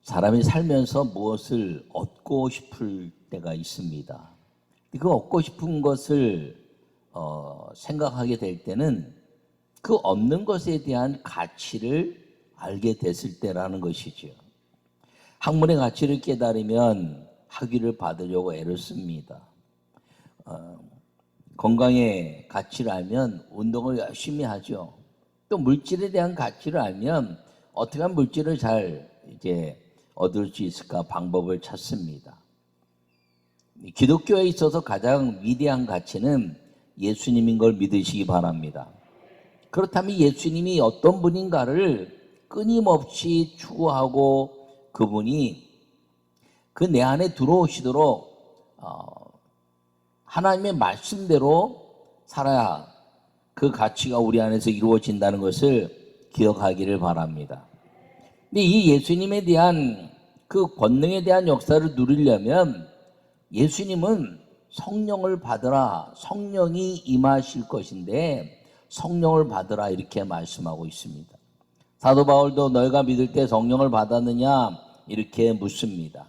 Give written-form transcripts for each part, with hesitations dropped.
사람이 살면서 무엇을 얻고 싶을 때가 있습니다. 그 얻고 싶은 것을 생각하게 될 때는 그 얻는 것에 대한 가치를 알게 됐을 때라는 것이죠. 학문의 가치를 깨달으면 학위를 받으려고 애를 씁니다. 건강의 가치를 알면 운동을 열심히 하죠. 또 물질에 대한 가치를 알면 어떻게 하면 물질을 잘 얻을 수 있을까 방법을 찾습니다. 기독교에 있어서 가장 위대한 가치는 예수님인 걸 믿으시기 바랍니다. 그렇다면 예수님이 어떤 분인가를 끊임없이 추구하고 그분이 그 내 안에 들어오시도록 하나님의 말씀대로 살아야 그 가치가 우리 안에서 이루어진다는 것을 기억하기를 바랍니다. 근데 이 예수님에 대한 그 권능에 대한 역사를 누리려면 예수님은 성령을 받으라, 성령이 임하실 것인데 성령을 받으라 이렇게 말씀하고 있습니다. 사도 바울도 너희가 믿을 때 성령을 받았느냐 이렇게 묻습니다.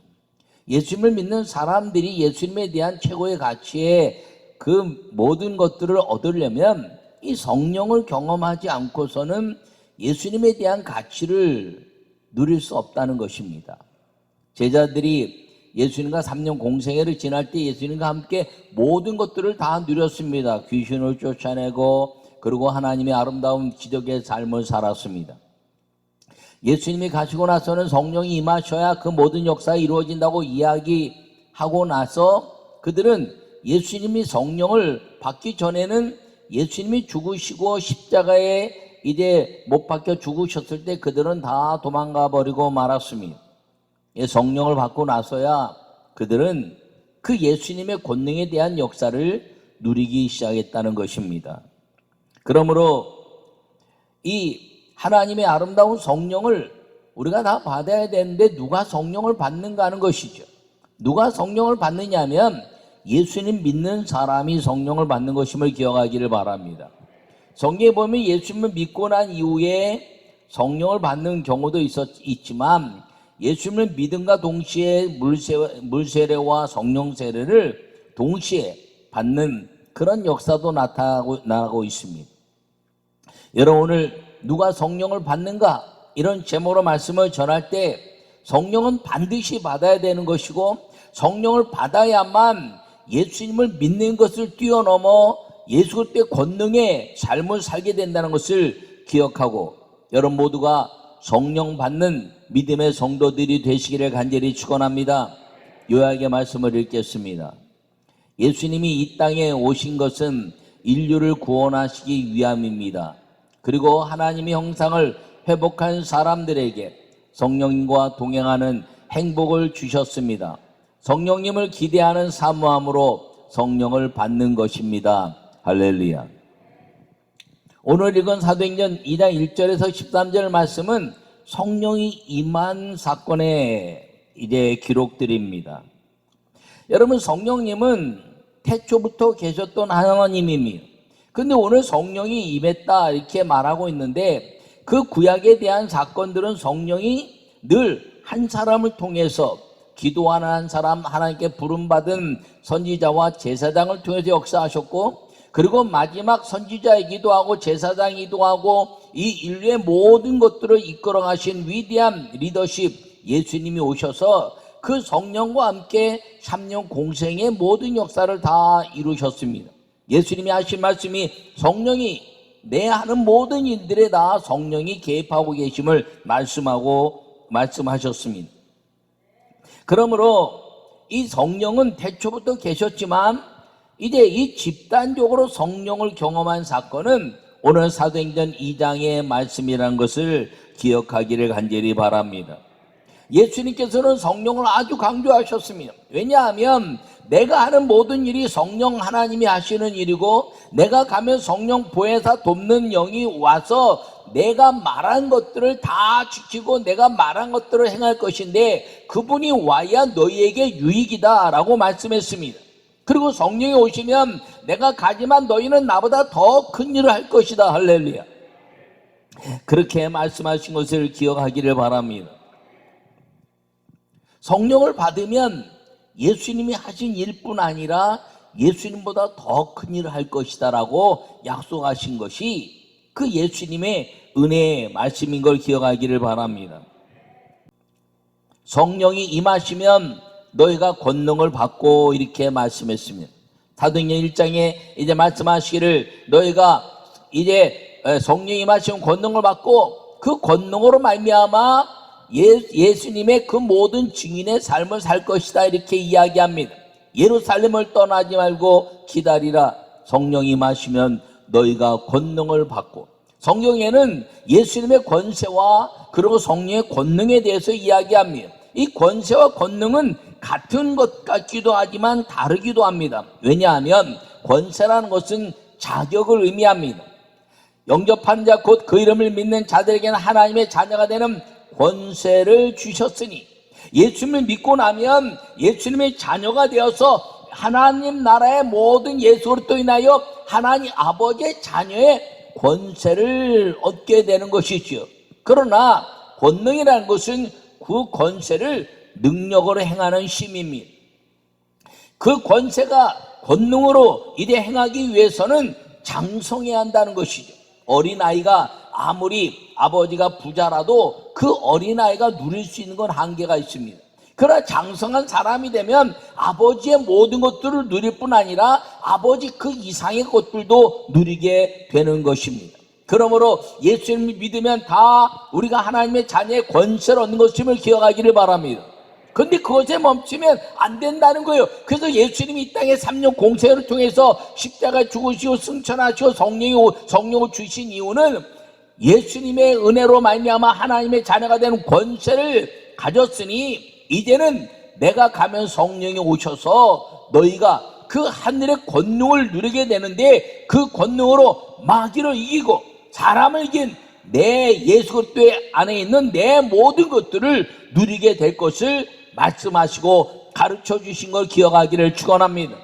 예수님을 믿는 사람들이 예수님에 대한 최고의 가치의 그 모든 것들을 얻으려면 이 성령을 경험하지 않고서는 예수님에 대한 가치를 누릴 수 없다는 것입니다. 제자들이 예수님과 3년 공생애를 지날 때 예수님과 함께 모든 것들을 다 누렸습니다. 귀신을 쫓아내고 그리고 하나님의 아름다운 기적의 삶을 살았습니다. 예수님이 가시고 나서는 성령이 임하셔야 그 모든 역사가 이루어진다고 이야기하고 나서 그들은 예수님이 성령을 받기 전에는 예수님이 죽으시고 십자가에 이제 못 박혀 죽으셨을 때 그들은 다 도망가 버리고 말았습니다. 성령을 받고 나서야 그들은 그 예수님의 권능에 대한 역사를 누리기 시작했다는 것입니다. 그러므로 이 하나님의 아름다운 성령을 우리가 다 받아야 되는데 누가 성령을 받는가 하는 것이죠. 누가 성령을 받느냐면 예수님 믿는 사람이 성령을 받는 것임을 기억하기를 바랍니다. 성경에 보면 예수님을 믿고 난 이후에 성령을 받는 경우도 있지만 예수님을 믿음과 동시에 물세례와 성령 세례를 동시에 받는 그런 역사도 나타나고 있습니다. 여러분 오늘 누가 성령을 받는가 이런 제목으로 말씀을 전할 때 성령은 반드시 받아야 되는 것이고 성령을 받아야만 예수님을 믿는 것을 뛰어넘어 예수 그리스도의 권능의 삶을 살게 된다는 것을 기억하고 여러분 모두가 성령 받는 믿음의 성도들이 되시기를 간절히 축원합니다. 요약의 말씀을 읽겠습니다. 예수님이 이 땅에 오신 것은 인류를 구원하시기 위함입니다. 그리고 하나님의 형상을 회복한 사람들에게 성령님과 동행하는 행복을 주셨습니다. 성령님을 기대하는 사모함으로 성령을 받는 것입니다. 할렐루야. 오늘 읽은 사도행전 2장 1절에서 13절 말씀은 성령이 임한 사건의 기록들입니다. 여러분 성령님은 태초부터 계셨던 하나님입니다. 근데 오늘 성령이 임했다 이렇게 말하고 있는데 그 구약에 대한 사건들은 성령이 늘 한 사람을 통해서 기도하는 한 사람, 하나님께 부름받은 선지자와 제사장을 통해서 역사하셨고 그리고 마지막 선지자이기도 하고 제사장이기도 하고 이 인류의 모든 것들을 이끌어 가신 위대한 리더십 예수님이 오셔서 그 성령과 함께 3년 공생의 모든 역사를 다 이루셨습니다. 예수님이 하신 말씀이 성령이 내 하는 모든 일들에 다 성령이 개입하고 계심을 말씀하셨습니다. 그러므로 이 성령은 태초부터 계셨지만 이제 이 집단적으로 성령을 경험한 사건은 오늘 사도행전 2장의 말씀이라는 것을 기억하기를 간절히 바랍니다. 예수님께서는 성령을 아주 강조하셨습니다. 왜냐하면 내가 하는 모든 일이 성령 하나님이 하시는 일이고 내가 가면 성령 보혜사 돕는 영이 와서 내가 말한 것들을 다 지키고 내가 말한 것들을 행할 것인데 그분이 와야 너희에게 유익이다 라고 말씀했습니다. 그리고 성령이 오시면 내가 가지만 너희는 나보다 더 큰 일을 할 것이다. 할렐루야. 그렇게 말씀하신 것을 기억하기를 바랍니다. 성령을 받으면 예수님이 하신 일뿐 아니라 예수님보다 더 큰 일을 할 것이다 라고 약속하신 것이 그 예수님의 은혜의 말씀인 걸 기억하기를 바랍니다. 성령이 임하시면 너희가 권능을 받고 이렇게 말씀했습니다. 사도행전 1장에 이제 말씀하시기를 너희가 이제 성령이 임하시면 권능을 받고 그 권능으로 말미암아 예수님의 그 모든 증인의 삶을 살 것이다 이렇게 이야기합니다. 예루살렘을 떠나지 말고 기다리라. 성령이 임하시면 너희가 권능을 받고, 성경에는 예수님의 권세와 그리고 성령의 권능에 대해서 이야기합니다. 이 권세와 권능은 같은 것 같기도 하지만 다르기도 합니다. 왜냐하면 권세라는 것은 자격을 의미합니다. 영접한 자 곧 그 이름을 믿는 자들에게는 하나님의 자녀가 되는 권세를 주셨으니, 예수님을 믿고 나면 예수님의 자녀가 되어서 하나님 나라의 모든 예수 그리스도로 인하여 하나님 아버지의 자녀의 권세를 얻게 되는 것이죠. 그러나 권능이라는 것은 그 권세를 능력으로 행하는 힘입니다. 그 권세가 권능으로 이래 행하기 위해서는 장성해야 한다는 것이죠. 어린아이가 아무리 아버지가 부자라도 그 어린아이가 누릴 수 있는 건 한계가 있습니다. 그러나 장성한 사람이 되면 아버지의 모든 것들을 누릴 뿐 아니라 아버지 그 이상의 것들도 누리게 되는 것입니다. 그러므로 예수님을 믿으면 다 우리가 하나님의 자녀의 권세를 얻는 것임을 기억하기를 바랍니다. 그런데 그것에 멈추면 안 된다는 거예요. 그래서 예수님이 이 땅에 3년 공생을 통해서 십자가에 죽으시고 승천하시고 성령을 주신 이유는 예수님의 은혜로 말미암아 하나님의 자녀가 되는 권세를 가졌으니 이제는 내가 가면 성령이 오셔서 너희가 그 하늘의 권능을 누리게 되는데, 그 권능으로 마귀를 이기고 사람을 이긴 내 예수 그리스도 안에 있는 내 모든 것들을 누리게 될 것을 말씀하시고 가르쳐 주신 걸 기억하기를 축원합니다.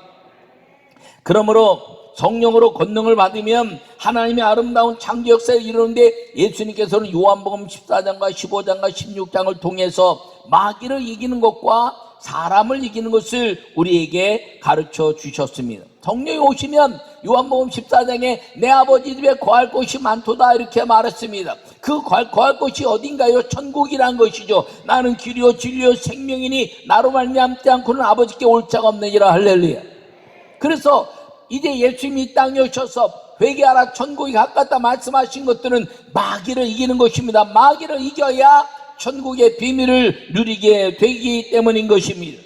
그러므로 성령으로 권능을 받으면 하나님의 아름다운 창조 역사를 이루는데, 예수님께서는 요한복음 14장과 15장과 16장을 통해서 마귀를 이기는 것과 사람을 이기는 것을 우리에게 가르쳐 주셨습니다. 성령이 오시면 요한복음 14장에 내 아버지 집에 거할 곳이 많도다 이렇게 말했습니다. 그 거할 곳이 어딘가요? 천국이란 것이죠. 나는 길이요 진리요 생명이니 나로 말미암지 않고는 아버지께 올 자가 없느니라. 할렐루야. 그래서 이제 예수님이 이 땅에 오셔서 회개하라 천국이 가깝다 말씀하신 것들은 마귀를 이기는 것입니다. 마귀를 이겨야 천국의 비밀을 누리게 되기 때문인 것입니다.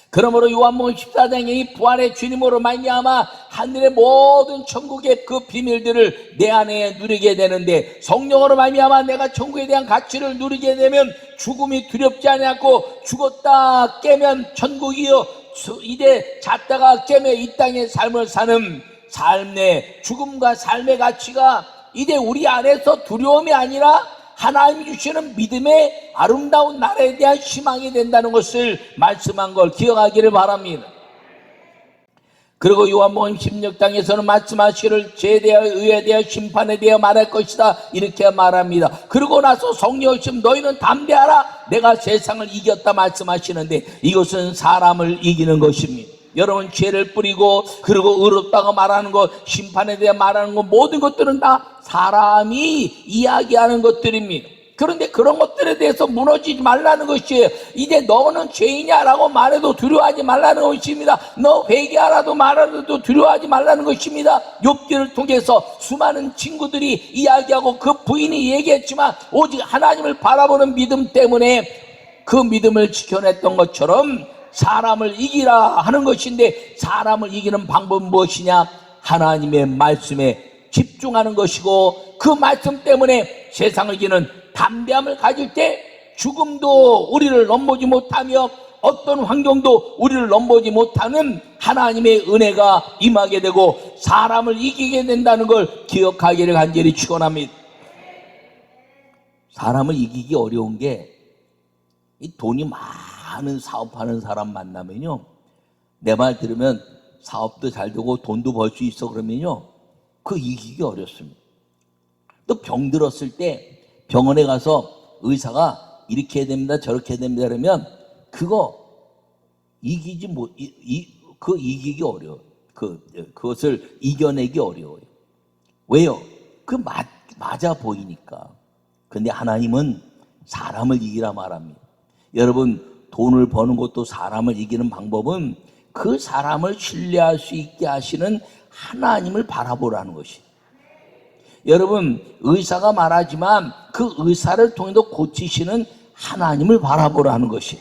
그러므로 요한복음 14장에 이 부활의 주님으로 말미암아 하늘의 모든 천국의 그 비밀들을 내 안에 누리게 되는데, 성령으로 말미암아 내가 천국에 대한 가치를 누리게 되면 죽음이 두렵지 않고, 죽었다 깨면 천국이요 이제 잤다가 깨며 이 땅의 삶을 사는 삶의 죽음과 삶의 가치가 이제 우리 안에서 두려움이 아니라 하나님이 주시는 믿음의 아름다운 나라에 대한 희망이 된다는 것을 말씀한 걸 기억하기를 바랍니다. 그리고 요한복음 16장에서는 말씀하시기를 죄에 대하여 의에 대하여 심판에 대하여 말할 것이다 이렇게 말합니다. 그러고 나서 성령이 오시면 너희는 담대하라 내가 세상을 이겼다 말씀하시는데, 이것은 사람을 이기는 것입니다. 여러분, 죄를 뿌리고 그리고 의롭다고 말하는 것, 심판에 대해 말하는 것, 모든 것들은 다 사람이 이야기하는 것들입니다. 그런데 그런 것들에 대해서 무너지지 말라는 것이에요. 이제 너는 죄인이야라고 말해도 두려워하지 말라는 것입니다. 너 회개하라도 말하라도 두려워하지 말라는 것입니다. 욥기를 통해서 수많은 친구들이 이야기하고 그 부인이 얘기했지만 오직 하나님을 바라보는 믿음 때문에 그 믿음을 지켜냈던 것처럼 사람을 이기라 하는 것인데, 사람을 이기는 방법은 무엇이냐? 하나님의 말씀에 집중하는 것이고, 그 말씀 때문에 세상을 이기는 담대함을 가질 때 죽음도 우리를 넘보지 못하며 어떤 환경도 우리를 넘보지 못하는 하나님의 은혜가 임하게 되고 사람을 이기게 된다는 걸 기억하기를 간절히 축원합니다. 사람을 이기기 어려운 게, 이 돈이 많은 사업하는 사람 만나면요, 내 말 들으면 사업도 잘 되고 돈도 벌 수 있어 그러면요, 그 이기기 어렵습니다. 또 병 들었을 때 병원에 가서 의사가 이렇게 해야 됩니다, 저렇게 해야 됩니다 그러면 그거 이기지 못, 이기기 어려워요. 그것을 이겨내기 어려워요. 왜요? 맞아 보이니까. 근데 하나님은 사람을 이기라 말합니다. 여러분, 돈을 버는 것도 사람을 이기는 방법은 그 사람을 신뢰할 수 있게 하시는 하나님을 바라보라는 것이. 여러분, 의사가 말하지만 그 의사를 통해서 고치시는 하나님을 바라보라는 것이.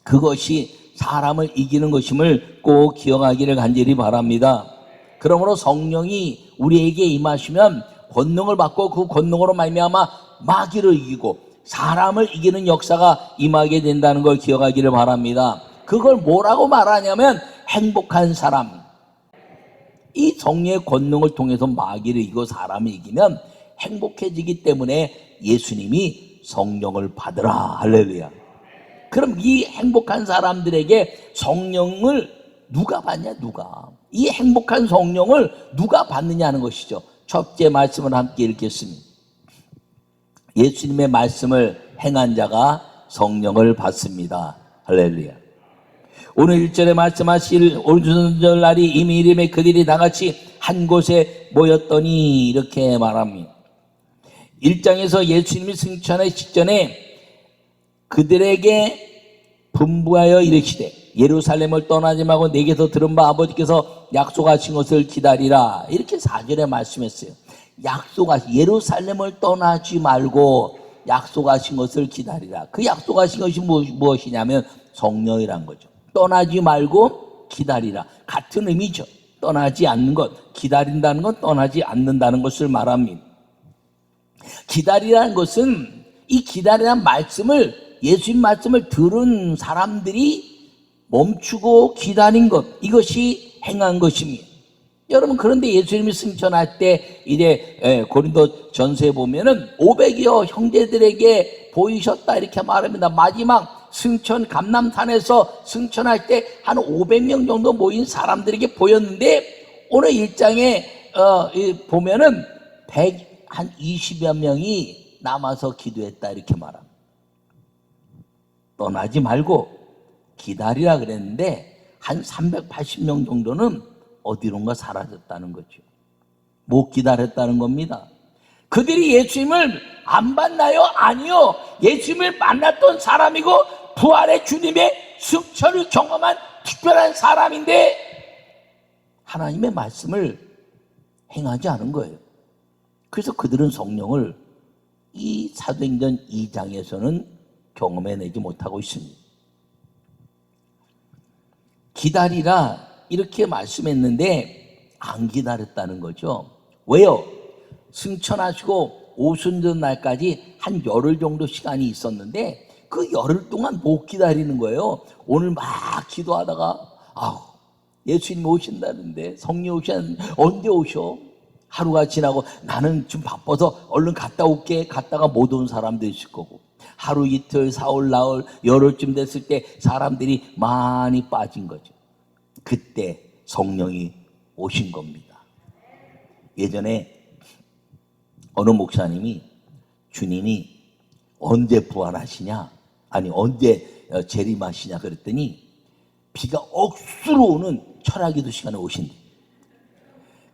그것이 사람을 이기는 것임을 꼭 기억하기를 간절히 바랍니다. 그러므로 성령이 우리에게 임하시면 권능을 받고 그 권능으로 말미암아 마귀를 이기고 사람을 이기는 역사가 임하게 된다는 걸 기억하기를 바랍니다. 그걸 뭐라고 말하냐면 행복한 사람. 이 성령의 권능을 통해서 마귀를 이기고 사람을 이기면 행복해지기 때문에 예수님이 성령을 받으라. 할렐루야. 그럼 이 행복한 사람들에게 성령을 누가 받냐? 누가? 이 행복한 성령을 누가 받느냐는 것이죠. 첫째 말씀을 함께 읽겠습니다. 예수님의 말씀을 행한 자가 성령을 받습니다. 할렐루야. 오늘 1절에 말씀하실 오순절날이 이미 이름에 그들이 다같이 한 곳에 모였더니 이렇게 말합니다. 1장에서 예수님이 승천하기 직전에 그들에게 분부하여 이르시되 예루살렘을 떠나지 말고 내게서 들은 바 아버지께서 약속하신 것을 기다리라. 이렇게 4절에 말씀했어요. 예루살렘을 떠나지 말고 약속하신 것을 기다리라. 그 약속하신 것이 무엇이냐면 성령이란 거죠. 떠나지 말고 기다리라. 같은 의미죠. 떠나지 않는 것, 기다린다는 건 떠나지 않는다는 것을 말합니다. 기다리라는 것은 이 기다리라는 말씀을 예수님 말씀을 들은 사람들이 멈추고 기다린 것, 이것이 행한 것입니다. 여러분, 그런데 예수님이 승천할 때 이제 고린도 전서에 보면은 500여 형제들에게 보이셨다 이렇게 말합니다. 마지막 승천 감람산에서 승천할 때 한 500명 정도 모인 사람들에게 보였는데 오늘 1장에 보면은 한 20여 명이 남아서 기도했다 이렇게 말합니다. 떠나지 말고 기다리라 그랬는데 한 380명 정도는 어디론가 사라졌다는 거죠. 못 기다렸다는 겁니다. 그들이 예수님을 안 만나요? 아니요. 예수님을 만났던 사람이고 부활의 주님의 승천을 경험한 특별한 사람인데 하나님의 말씀을 행하지 않은 거예요. 그래서 그들은 성령을 이 사도행전 2장에서는 경험해내지 못하고 있습니다. 기다리라 이렇게 말씀했는데 안 기다렸다는 거죠. 왜요? 승천하시고 오순절 날까지 한 열흘 정도 시간이 있었는데 그 열흘 동안 못 기다리는 거예요. 오늘 막 기도하다가 예수님 오신다는데 성령 오신다는데 언제 오셔? 하루가 지나고 나는 좀 바빠서 얼른 갔다 올게 갔다가 못 온 사람도 있을 거고 하루 이틀 사흘 나흘 열흘쯤 됐을 때 사람들이 많이 빠진 거죠. 그때 성령이 오신 겁니다. 예전에 어느 목사님이 주님이 언제 부활하시냐 아니 언제 재림하시냐 그랬더니 비가 억수로 오는 철학기도 시간에 오신대.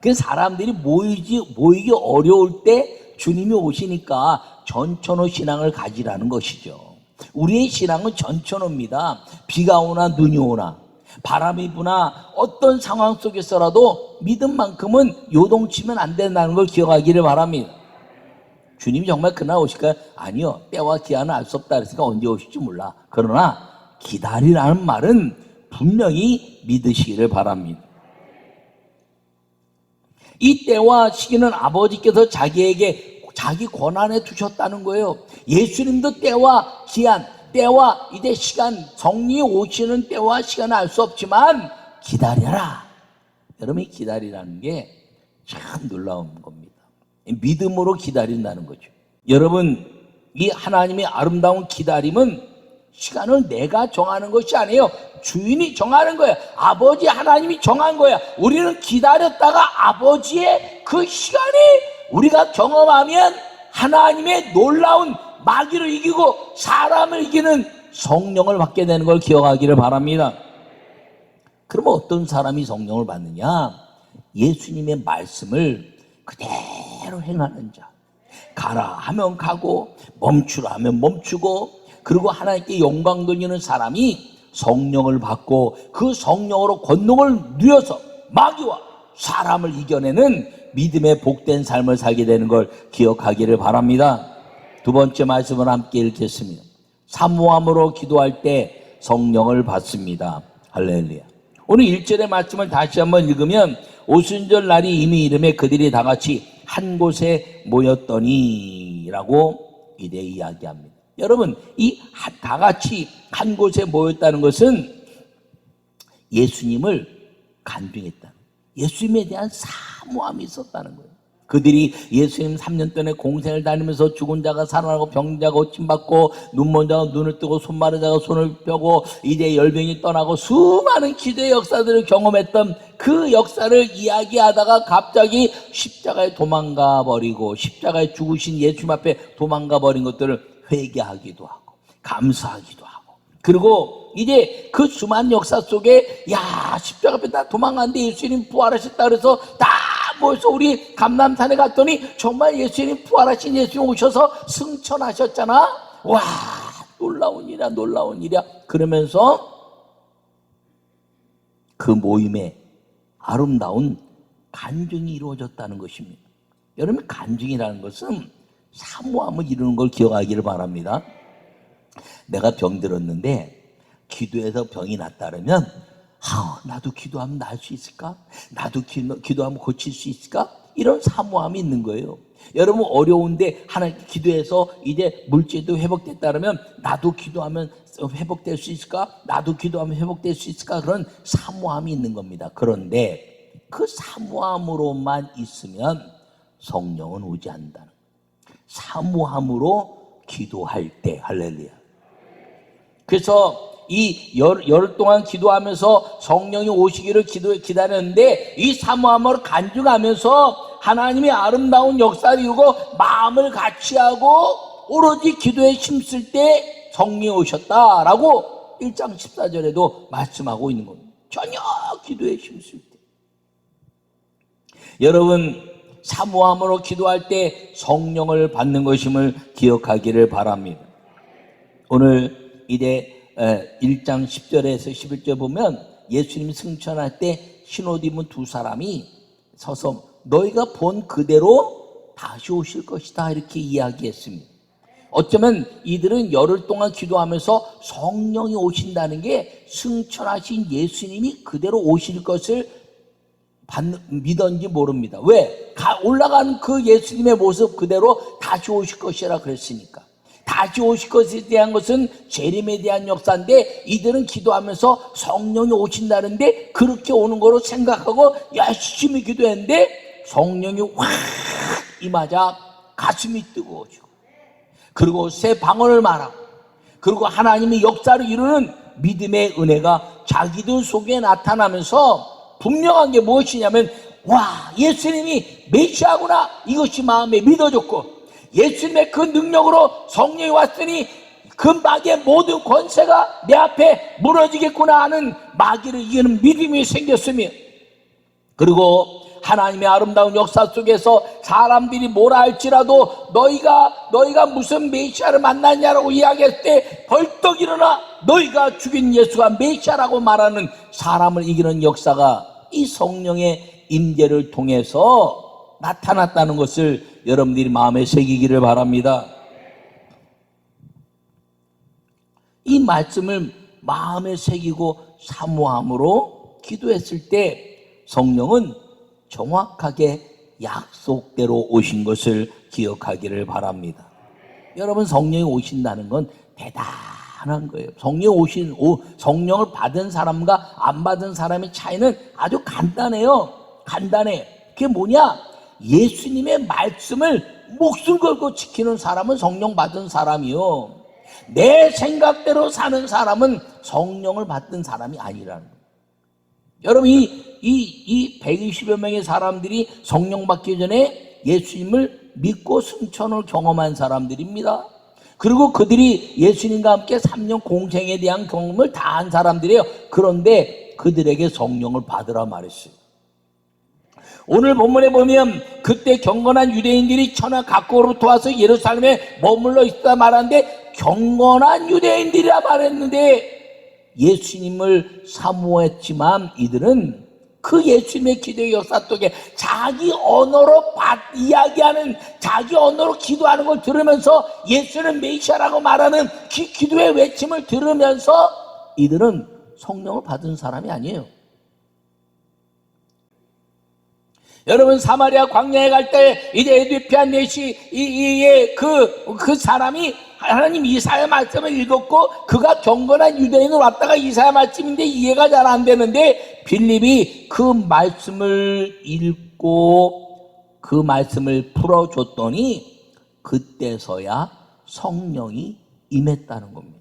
그래서 사람들이 모이기 어려울 때 주님이 오시니까 전천후 신앙을 가지라는 것이죠. 우리의 신앙은 전천후입니다. 비가 오나 눈이 오나 바람이 부나 어떤 상황 속에서라도 믿음만큼은 요동치면 안 된다는 걸 기억하기를 바랍니다. 주님이 정말 그날 오실까요? 아니요. 때와 기한은 알 수 없다 그랬으니까 언제 오실지 몰라. 그러나 기다리라는 말은 분명히 믿으시기를 바랍니다. 이 때와 시기는 아버지께서 자기에게 자기 권한에 두셨다는 거예요. 예수님도 때와 기한, 때와 이제 시간, 성령이 오시는 때와 시간을 알 수 없지만 기다려라. 여러분이 기다리라는 게 참 놀라운 겁니다. 믿음으로 기다린다는 거죠. 여러분, 이 하나님의 아름다운 기다림은 시간을 내가 정하는 것이 아니에요. 주인이 정하는 거야. 아버지 하나님이 정한 거야. 우리는 기다렸다가 아버지의 그 시간이 우리가 경험하면 하나님의 놀라운 마귀를 이기고 사람을 이기는 성령을 받게 되는 걸 기억하기를 바랍니다. 그러면 어떤 사람이 성령을 받느냐? 예수님의 말씀을 그대로 행하는 자. 가라 하면 가고 멈추라 하면 멈추고, 그리고 하나님께 영광 돌리는 사람이 성령을 받고 그 성령으로 권능을 누려서 마귀와 사람을 이겨내는 믿음의 복된 삶을 살게 되는 걸 기억하기를 바랍니다. 두 번째 말씀을 함께 읽겠습니다. 사모함으로 기도할 때 성령을 받습니다. 할렐루야. 오늘 1절의 말씀을 다시 한번 읽으면, 오순절 날이 이미 이름에 그들이 다 같이 한 곳에 모였더니 라고 이래 이야기합니다. 여러분, 이 다 같이 한 곳에 모였다는 것은 예수님을 간증했다, 예수님에 대한 사모함이 있었다는 거예요. 그들이 예수님 3년 동안에 공생을 다니면서 죽은 자가 살아나고 병자가 고침받고 눈먼 자가 눈을 뜨고 손 마른 자가 손을 펴고 이제 열병이 떠나고 수많은 기도의 역사들을 경험했던 그 역사를 이야기하다가 갑자기 십자가에 도망가 버리고 십자가에 죽으신 예수님 앞에 도망가 버린 것들을 회개하기도 하고 감사하기도 하고, 그리고 이제 그 수많은 역사 속에 십자가 앞에 다 도망갔는데 예수님 부활하셨다 그래서 다 모여서 우리 감람산에 갔더니 정말 예수님 부활하신 예수님 오셔서 승천하셨잖아. 와, 놀라운 일이야, 놀라운 일이야. 그러면서 그 모임에 아름다운 간증이 이루어졌다는 것입니다. 여러분, 간증이라는 것은 사모함을 이루는 걸 기억하기를 바랍니다. 내가 병들었는데 기도해서 병이 낫다 그러면 나도 기도하면 나을 수 있을까? 나도 기도하면 고칠 수 있을까? 이런 사모함이 있는 거예요. 여러분, 어려운데 하나님께 기도해서 이제 물질도 회복됐다 그러면 나도 기도하면 회복될 수 있을까? 나도 기도하면 회복될 수 있을까? 그런 사모함이 있는 겁니다. 그런데 그 사모함으로만 있으면 성령은 오지 않는다는 거예요. 사모함으로 기도할 때, 할렐루야. 그래서 이 열 동안 기도하면서 성령이 오시기를 기다렸는데, 이 사모함으로 간증하면서 하나님의 아름다운 역사를 이루고 마음을 같이하고 오로지 기도에 힘쓸 때 성령이 오셨다라고 1장 14절에도 말씀하고 있는 겁니다. 전혀 기도에 힘쓸 때. 여러분, 사모함으로 기도할 때 성령을 받는 것임을 기억하기를 바랍니다. 오늘 이제 1장 10절에서 11절 보면 예수님이 승천할 때 흰옷 입은 두 사람이 서서 너희가 본 그대로 다시 오실 것이다 이렇게 이야기했습니다. 어쩌면 이들은 열흘 동안 기도하면서 성령이 오신다는 게 승천하신 예수님이 그대로 오실 것을 믿었는지 모릅니다. 왜? 올라가는 그 예수님의 모습 그대로 다시 오실 것이라 그랬으니까. 다시 오실 것에 대한 것은 재림에 대한 역사인데, 이들은 기도하면서 성령이 오신다는데 그렇게 오는 거로 생각하고 열심히 기도했는데 성령이 확 임하자 가슴이 뜨거워지고, 그리고 새 방언을 말하고, 그리고 하나님의 역사를 이루는 믿음의 은혜가 자기들 속에 나타나면서 분명한 게 무엇이냐면, 와, 예수님이 메시아구나, 이것이 마음에 믿어졌고, 예수님의 그 능력으로 성령이 왔으니 그 마귀의 모든 권세가 내 앞에 무너지겠구나 하는 마귀를 이기는 믿음이 생겼으며, 그리고 하나님의 아름다운 역사 속에서 사람들이 뭐라 할지라도 너희가 무슨 메시아를 만났냐라고 이야기할 때 벌떡 일어나 너희가 죽인 예수가 메시아라고 말하는 사람을 이기는 역사가 이 성령의 임재를 통해서 나타났다는 것을 여러분들이 마음에 새기기를 바랍니다. 이 말씀을 마음에 새기고 사모함으로 기도했을 때 성령은 정확하게 약속대로 오신 것을 기억하기를 바랍니다. 여러분, 성령이 오신다는 건 대단한 거예요. 성령을 받은 사람과 안 받은 사람의 차이는 아주 간단해요. 간단해. 그게 뭐냐? 예수님의 말씀을 목숨 걸고 지키는 사람은 성령 받은 사람이요, 내 생각대로 사는 사람은 성령을 받은 사람이 아니라는 거예요. 여러분, 이 120여 명의 사람들이 성령 받기 전에 예수님을 믿고 승천을 경험한 사람들입니다. 그리고 그들이 예수님과 함께 3년 공생에 대한 경험을 다 한 사람들이에요. 그런데 그들에게 성령을 받으라 말했어요. 오늘 본문에 보면 그때 경건한 유대인들이 천하 각국으로부터 와서 예루살렘에 머물러 있다 말하는데, 경건한 유대인들이라 말했는데 예수님을 사모했지만 이들은 그 예수님의 기도의 역사 속에 자기 언어로 이야기하는, 자기 언어로 기도하는 걸 들으면서 예수는 메시아라고 말하는 기도의 외침을 들으면서 이들은 성령을 받은 사람이 아니에요. 여러분, 사마리아 광야에 갈 때 이제 에디오피아 내시의 그 사람이 하나님 이사야 말씀을 읽었고, 그가 경건한 유대인으로 왔다가 이사야 말씀인데 이해가 잘 안 되는데 빌립이 그 말씀을 읽고 그 말씀을 풀어줬더니 그때서야 성령이 임했다는 겁니다.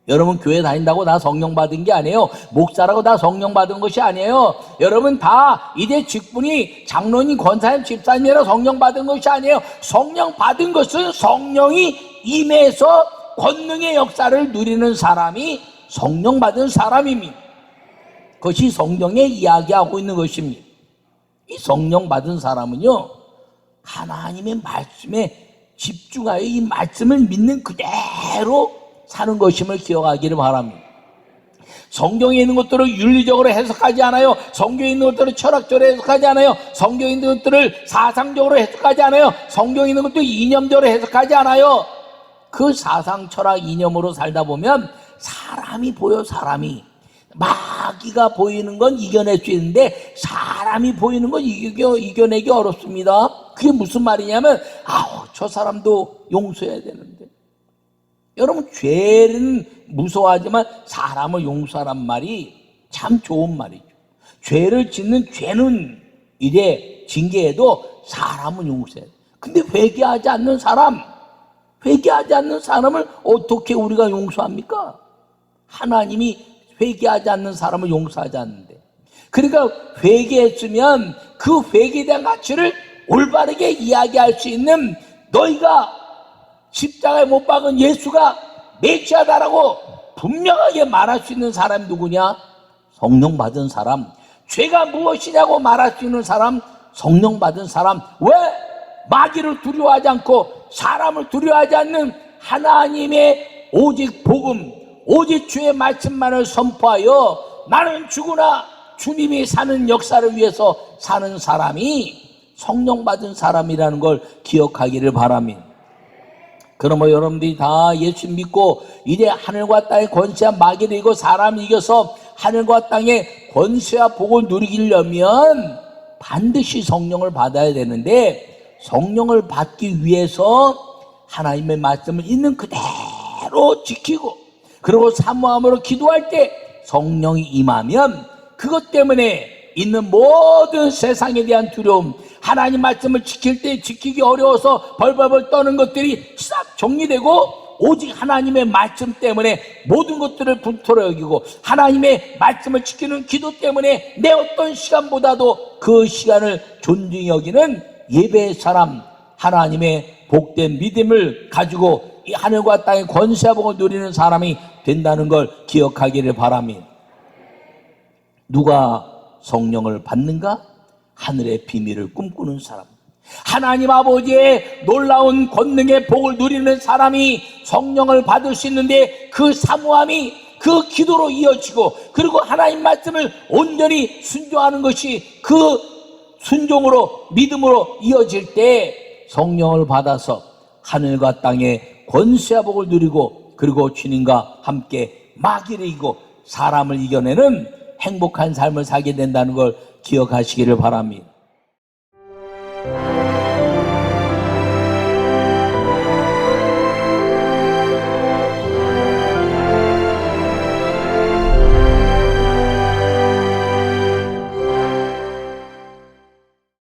여러분, 교회 다닌다고 다 성령 받은 게 아니에요. 목사라고 다 성령 받은 것이 아니에요. 여러분, 다 이제 직분이 장로님, 권사님, 집사님이라 성령 받은 것이 아니에요. 성령 받은 것은 성령이 임해서 권능의 역사를 누리는 사람이 성령 받은 사람입니다. 그것이 성령에 이야기하고 있는 것입니다. 이 성령 받은 사람은요, 하나님의 말씀에 집중하여 이 말씀을 믿는 그대로 사는 것임을 기억하기를 바랍니다. 성경에 있는 것들을 윤리적으로 해석하지 않아요. 성경에 있는 것들을 철학적으로 해석하지 않아요. 성경에 있는 것들을 사상적으로 해석하지 않아요. 성경에 있는 것들을 이념적으로 해석하지 않아요. 그 사상, 철학, 이념으로 살다 보면 사람이 보여. 사람이 마귀가 보이는 건 이겨낼 수 있는데 사람이 보이는 건 이겨내기 어렵습니다. 그게 무슨 말이냐면, 저 사람도 용서해야 되는데. 여러분, 죄는 무서워하지만 사람을 용서하란 말이 참 좋은 말이죠. 죄를 짓는 죄는 이래 징계해도 사람은 용서해야 돼. 근데 회개하지 않는 사람을 어떻게 우리가 용서합니까? 하나님이 회개하지 않는 사람을 용서하지 않는데. 그러니까 회개했으면 그 회개에 대한 가치를 올바르게 이야기할 수 있는, 너희가 십자가에 못 박은 예수가 메시아다라고 분명하게 말할 수 있는 사람이 누구냐? 성령 받은 사람. 죄가 무엇이냐고 말할 수 있는 사람, 성령 받은 사람. 왜? 마귀를 두려워하지 않고 사람을 두려워하지 않는 하나님의 오직 복음, 오직 주의 말씀만을 선포하여 나는 죽으나 주님이 사는 역사를 위해서 사는 사람이 성령 받은 사람이라는 걸 기억하기를 바랍니다. 그러면 여러분들이 다 예수 믿고 이제 하늘과 땅의 권세와 마귀를 이기고 사람을 이겨서 하늘과 땅의 권세와 복을 누리려면 반드시 성령을 받아야 되는데, 성령을 받기 위해서 하나님의 말씀을 있는 그대로 지키고, 그리고 사모함으로 기도할 때 성령이 임하면 그것 때문에 있는 모든 세상에 대한 두려움, 하나님 말씀을 지킬 때 지키기 어려워서 벌벌벌 떠는 것들이 싹 정리되고, 오직 하나님의 말씀 때문에 모든 것들을 불토로 여기고, 하나님의 말씀을 지키는 기도 때문에 내 어떤 시간보다도 그 시간을 존중히 여기는 예배의 사람, 하나님의 복된 믿음을 가지고 이 하늘과 땅의 권세와 복을 누리는 사람이 된다는 걸 기억하기를 바랍니다. 누가 성령을 받는가? 하늘의 비밀을 꿈꾸는 사람, 하나님 아버지의 놀라운 권능의 복을 누리는 사람이 성령을 받을 수 있는데, 그 사모함이 그 기도로 이어지고, 그리고 하나님 말씀을 온전히 순종하는 것이 그 순종으로, 믿음으로 이어질 때 성령을 받아서 하늘과 땅의 권세와 복을 누리고, 그리고 주님과 함께 마귀를 이기고 사람을 이겨내는 행복한 삶을 살게 된다는 걸 기억하시기를 바랍니다.